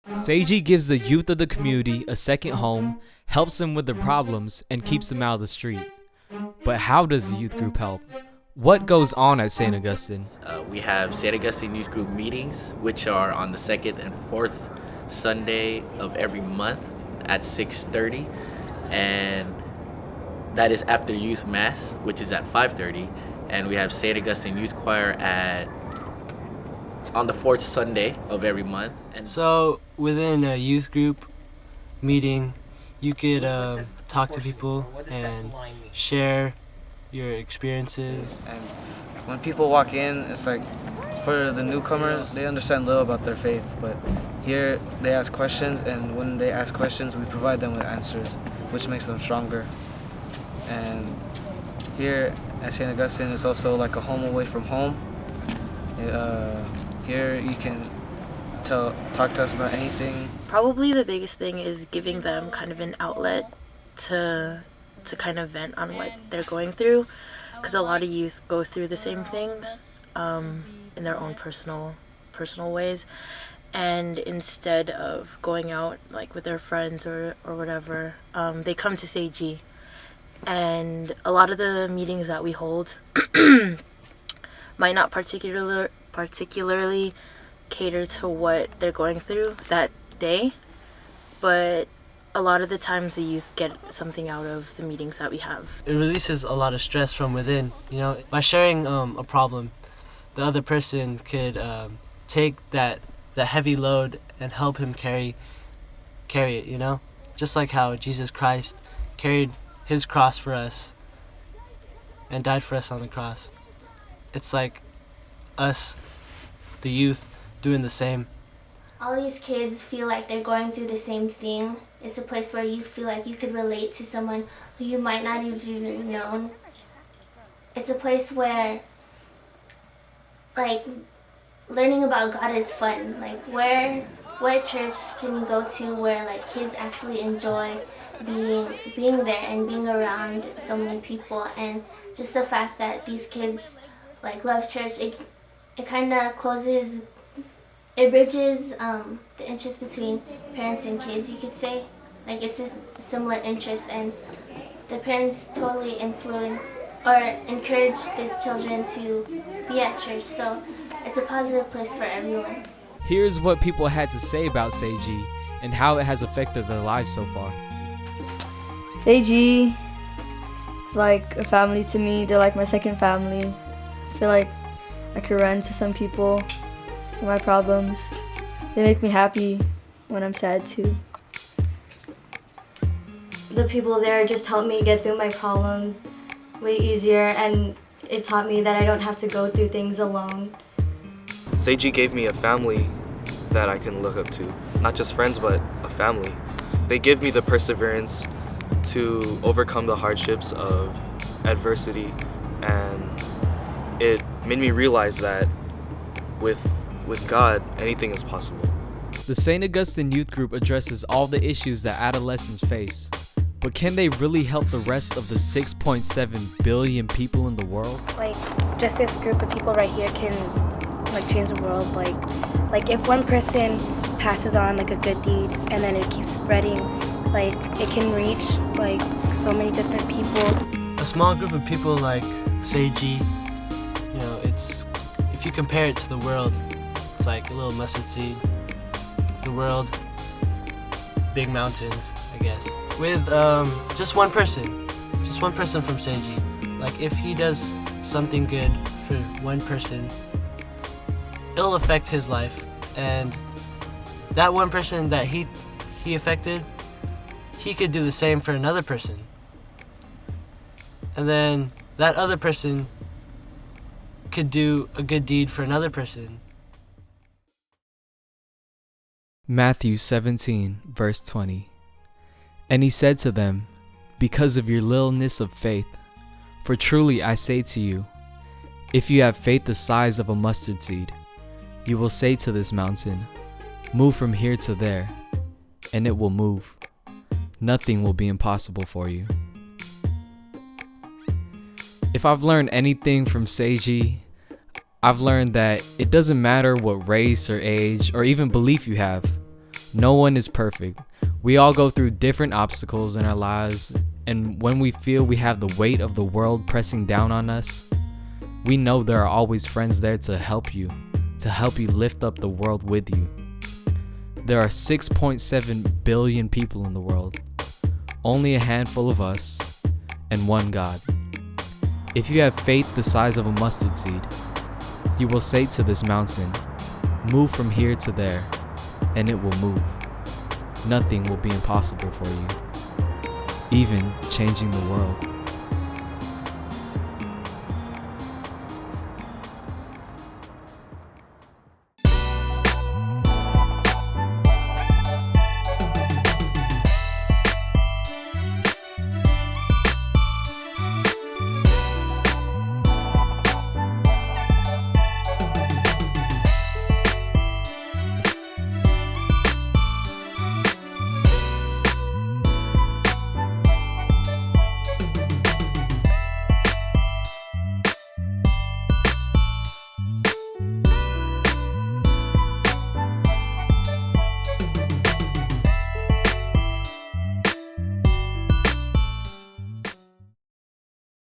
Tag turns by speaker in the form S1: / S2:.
S1: Seiji gives the youth of the community a second home, helps them with their problems, and keeps them out of the street. But how does the youth group help? What goes on at St. Augustine?
S2: We have St. Augustine Youth Group meetings, which are on the second and fourth Sunday of every month at 6:30, and that is after youth mass, which is at 5:30. And we have St. Augustine Youth Choir on the fourth Sunday of every month. And
S3: so within a youth group meeting, you could talk to people and share your experiences.
S4: And when people walk in, it's like for the newcomers, they understand little about their faith, but here they ask questions, and when they ask questions, we provide them with answers, which makes them stronger. And here at St. Augustine, it's also like a home away from home. Here you can talk to us about anything.
S5: Probably the biggest thing is giving them kind of an outlet to kind of vent on what they're going through, because a lot of youth go through the same things in their own personal ways, and instead of going out like with their friends or whatever, they come to Seiji. And a lot of the meetings that we hold might not particularly cater to what they're going through that day, but a lot of the times the youth get something out of the meetings that we have.
S3: It releases a lot of stress from within. By sharing a problem, the other person could take the heavy load and help him carry it. Just like how Jesus Christ carried his cross for us and died for us on the cross. It's like us, the youth, doing the same.
S6: All these kids feel like they're going through the same thing. It's a place where you feel like you could relate to someone who you might not have even known. It's a place where, like, learning about God is fun. Like, what church can you go to where, like, kids actually enjoy being there and being around so many people? And just the fact that these kids, like, love church, it kind of it bridges the interest between parents and kids, you could say. Like, it's a similar interest, and the parents totally influence or encourage the children to be at church, so it's a positive place for everyone.
S1: Here's what people had to say about Seiji and how it has affected their lives so far.
S7: Seiji is like a family to me. They're like my second family. I feel like I could run to some people with my problems. They make me happy when I'm sad too.
S8: The people there just helped me get through my problems way easier, and it taught me that I don't have to go through things alone.
S4: Seiji gave me a family that I can look up to. Not just friends, but a family. They give me the perseverance to overcome the hardships of adversity, and it made me realize that with God, anything is possible.
S1: The St. Augustine Youth Group addresses all the issues that adolescents face. But can they really help the rest of the 6.7 billion people in the world?
S9: Like, just this group of people right here can, like, change the world. Like if one person passes on, like, a good deed, and then it keeps spreading, like, it can reach, like, so many different people.
S3: A small group of people like Seiji, it's, if you compare it to the world, it's like a little mustard seed. The world, big mountains, I guess. With just one person from Seiji. Like, if he does something good for one person, it'll affect his life, and that one person that he affected, he could do the same for another person. And then that other person could do a good deed for another person.
S1: Matthew 17, verse 20. And he said to them, because of your littleness of faith, for truly I say to you, if you have faith the size of a mustard seed, you will say to this mountain, move from here to there, and it will move. Nothing will be impossible for you. If I've learned anything from Seiji, I've learned that it doesn't matter what race or age or even belief you have. No one is perfect. We all go through different obstacles in our lives, and when we feel we have the weight of the world pressing down on us, we know there are always friends there to help you lift up the world with you. There are 6.7 billion people in the world, only a handful of us, and one God. If you have faith the size of a mustard seed, you will say to this mountain, "Move from here to there," and it will move. Nothing will be impossible for you, even changing the world.